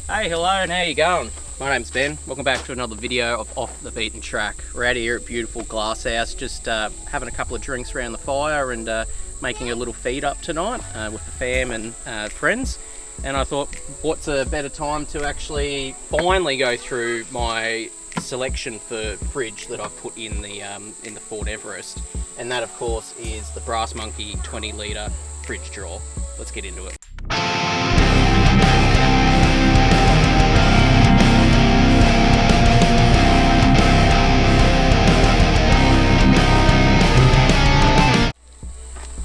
Hey, hello, and how you going? My name's Ben. Welcome back to another video of Off the Beaten Track. We're out here at beautiful Glasshouse, just having a couple of drinks around the fire and making a little feed up tonight with the fam and friends. And I thought, what's a better time to actually finally go through my selection for fridge that I've put in the Ford Everest, and that of course is the Brass Monkey 20 litre fridge drawer. Let's get into it.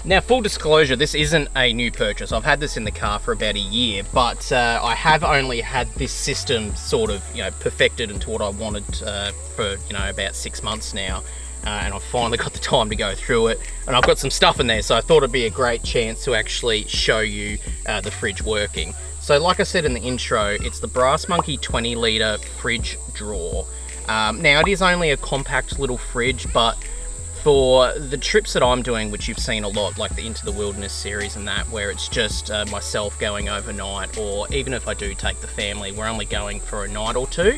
Now, full disclosure, this isn't a new purchase. I've had this in the car for about a year, but I have only had this system sort of, perfected into what I wanted for, about 6 months now. And I've finally got the time to go through it. And I've got some stuff in there, so I thought it'd be a great chance to actually show you the fridge working. So like I said in the intro, it's the Brass Monkey 20 litre fridge drawer. Now, it is only a compact little fridge, but for the trips that I'm doing, which you've seen a lot, like the Into the Wilderness series and that, where it's just myself going overnight, or even if I do take the family, we're only going for a night or two,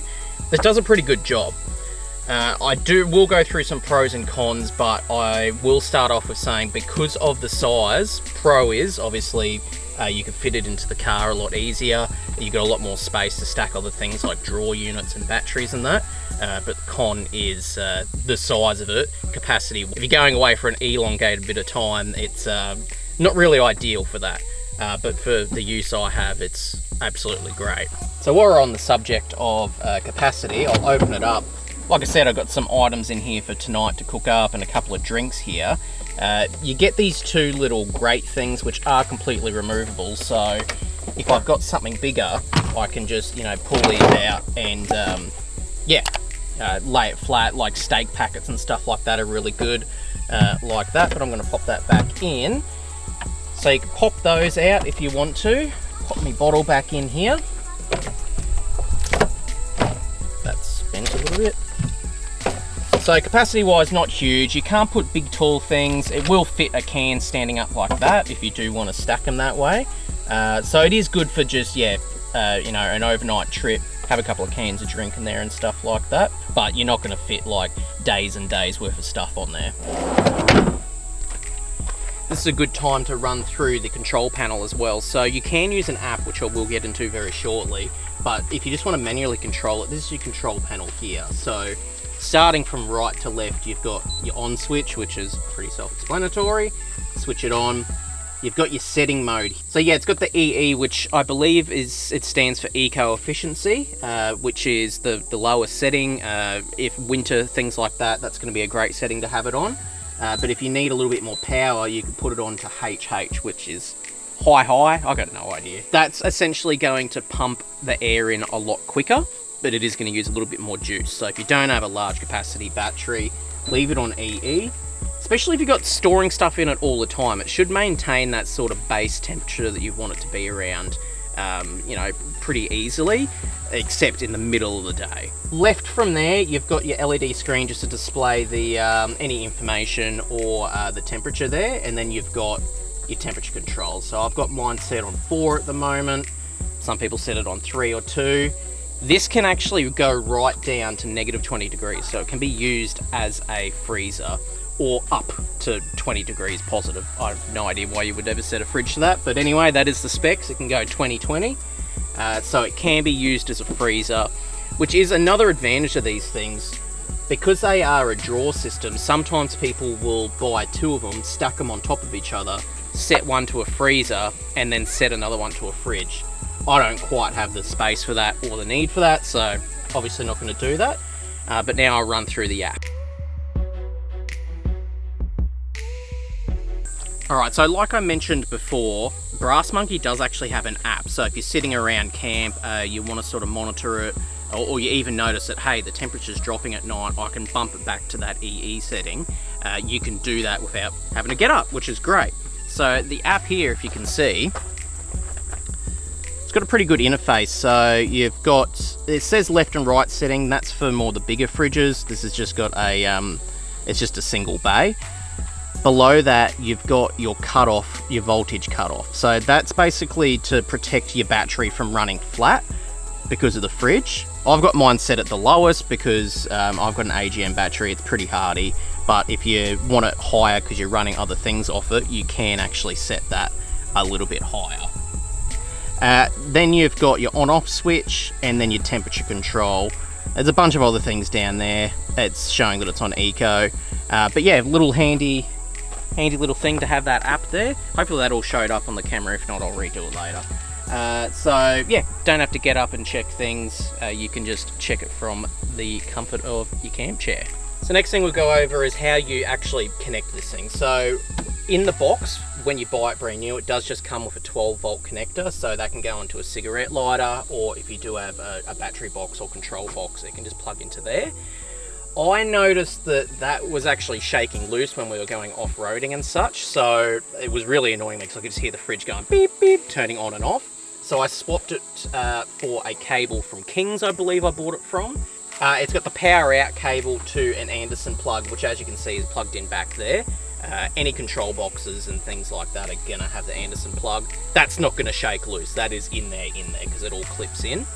this does a pretty good job. We'll go through some pros and cons, but I will start off with saying, because of the size, pro is obviously you can fit it into the car a lot easier. You've got a lot more space to stack other things like drawer units and batteries and that. But the con is the size of it, capacity. If you're going away for an elongated bit of time, it's not really ideal for that. But for the use I have, it's absolutely great. So while we're on the subject of capacity, I'll open it up. Like I said, I've got some items in here for tonight to cook up and a couple of drinks here. You get these two little grate things which are completely removable, so if I've got something bigger, I can just pull these out and lay it flat. Like steak packets and stuff like that are really good like that, but I'm going to pop that back in. So you can pop those out if you want to. Pop my bottle back in here. That's bent a little bit. So capacity wise, not huge. You can't put big tall things. It will fit a can standing up like that if you do want to stack them that way. So it is good for just an overnight trip. Have a couple of cans of drink in there and stuff like that, but you're not going to fit like days and days worth of stuff on there. This is a good time to run through the control panel as well. So you can use an app, which I will get into very shortly, but if you just want to manually control it, this is your control panel here. So starting from right to left, you've got your on switch, which is pretty self-explanatory. Switch it on. You've got your setting mode. So yeah, it's got the EE, which I believe it stands for eco efficiency, which is the lowest setting. If winter, things like that, that's going to be a great setting to have it on. But if you need a little bit more power, you can put it on to HH, which is high. I got no idea. That's essentially going to pump the air in a lot quicker, but it is going to use a little bit more juice. So if you don't have a large capacity battery, leave it on EE. Especially if you've got storing stuff in it all the time, it should maintain that sort of base temperature that you want it to be around, pretty easily, except in the middle of the day. Left from there, you've got your LED screen just to display the any information or the temperature there, and then you've got your temperature control. So I've got mine set on 4 at the moment. Some people set it on 3 or 2. This can actually go right down to -20 degrees, so it can be used as a freezer, or up to 20 degrees positive. I have no idea why you would ever set a fridge to that, but anyway, that is the specs. It can go 20-20, so it can be used as a freezer, which is another advantage of these things. Because they are a drawer system, sometimes people will buy 2 of them, stack them on top of each other, set one to a freezer, and then set another one to a fridge. I don't quite have the space for that or the need for that, so obviously not going to do that, but now I'll run through the app. Alright, so like I mentioned before, Brass Monkey does actually have an app. So if you're sitting around camp, you want to sort of monitor it, or you even notice that, hey, the temperature's dropping at night, I can bump it back to that EE setting. You can do that without having to get up, which is great. So the app here, if you can see, it's got a pretty good interface. So you've got, it says left and right setting, that's for more the bigger fridges. This has just got a, it's just a single bay. Below that, you've got your cutoff, your voltage cutoff. So that's basically to protect your battery from running flat. because of the fridge. I've got mine set at the lowest because I've got an AGM battery. It's pretty hardy, but if you want it higher because you're running other things off it, you can actually set that a little bit higher. Then you've got your on-off switch and then your temperature control. There's a bunch of other things down there. It's showing that it's on eco, but yeah, little handy little thing to have that app there. Hopefully that all showed up on the camera. If not, I'll redo it later. So yeah, don't have to get up and check things. You can just check it from the comfort of your camp chair. So next thing we'll go over is how you actually connect this thing. So in the box, when you buy it brand new, it does just come with a 12-volt connector, so that can go into a cigarette lighter, or if you do have a battery box or control box, it can just plug into there. I noticed that was actually shaking loose when we were going off-roading and such, so it was really annoying me because I could just hear the fridge going beep beep, turning on and off. So I swapped it for a cable from Kings, I believe I bought it from. It's got the power out cable to an Anderson plug, which as you can see is plugged in back there. Any control boxes and things like that are gonna have the Anderson plug. That's not gonna shake loose, that is in there because it all clips in.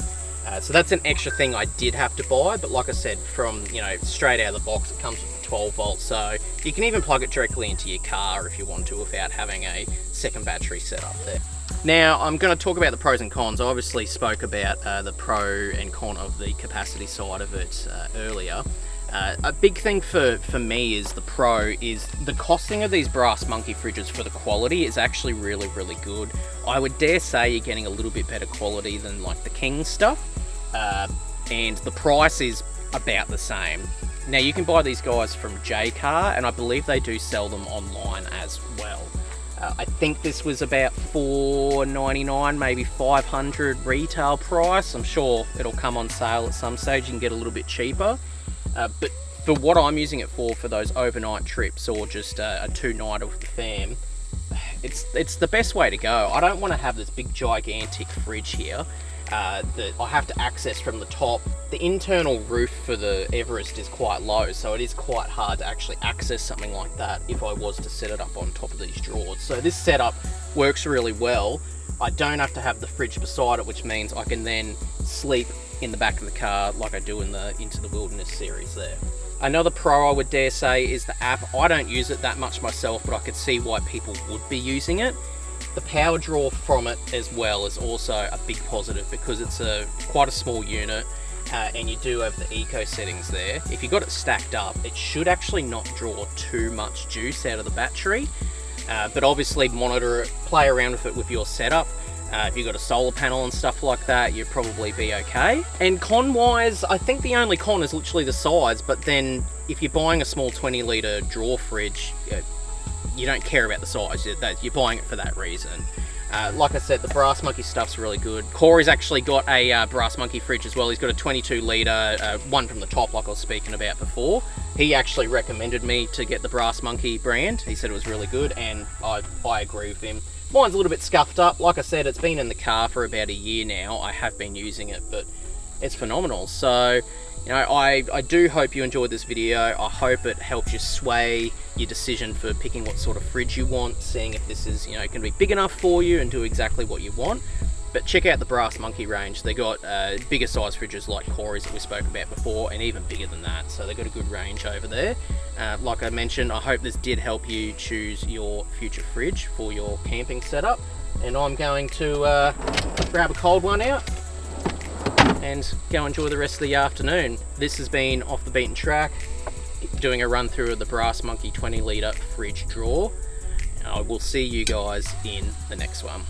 So that's an extra thing I did have to buy, but like I said, from straight out of the box, it comes with 12 volts, so you can even plug it directly into your car if you want to without having a second battery set up there. Now I'm going to talk about the pros and cons. I obviously spoke about the pro and con of the capacity side of it earlier. A big thing for me is the pro is the costing of these Brass Monkey fridges for the quality is actually really good. I would dare say you're getting a little bit better quality than like the King stuff, and the price is about the same. Now you can buy these guys from Jaycar, and I believe they do sell them online as well. I think this was about $4.99, maybe $500 retail price. I'm sure it'll come on sale at some stage. You can get a little bit cheaper. But for what I'm using it for those overnight trips or just a two-nighter with the fam, it's the best way to go. I don't want to have this big gigantic fridge here that I have to access from the top. The internal roof for the Everest is quite low, so it is quite hard to actually access something like that if I was to set it up on top of these drawers. So this setup works really well. I don't have to have the fridge beside it, which means I can then sleep in the back of the car like I do in the Into the Wilderness series there. Another pro I would dare say is the app. I don't use it that much myself, but I could see why people would be using it. The power draw from it as well is also a big positive because it's quite a small unit, and you do have the eco settings there. If you got it stacked up, it should actually not draw too much juice out of the battery, but obviously monitor it, play around with it with your setup. If you've got a solar panel and stuff like that, you'd probably be okay. And con-wise, I think the only con is literally the size, but then if you're buying a small 20-litre drawer fridge, you don't care about the size, you're buying it for that reason. Like I said, the Brass Monkey stuff's really good. Corey's actually got a Brass Monkey fridge as well. He's got a 22-litre, one from the top like I was speaking about before. He actually recommended me to get the Brass Monkey brand. He said it was really good, and I agree with him. Mine's a little bit scuffed up. Like I said, it's been in the car for about a year now. I have been using it, but it's phenomenal. So, I do hope you enjoyed this video. I hope it helps you sway your decision for picking what sort of fridge you want, seeing if this is, going to be big enough for you and do exactly what you want. But check out the Brass Monkey range. They got bigger size fridges like Corey's that we spoke about before, and even bigger than that. So they've got a good range over there. Like I mentioned, I hope this did help you choose your future fridge for your camping setup. And I'm going to grab a cold one out and go enjoy the rest of the afternoon. This has been Off the Beaten Track, doing a run through of the Brass Monkey 20-litre fridge drawer. I will see you guys in the next one.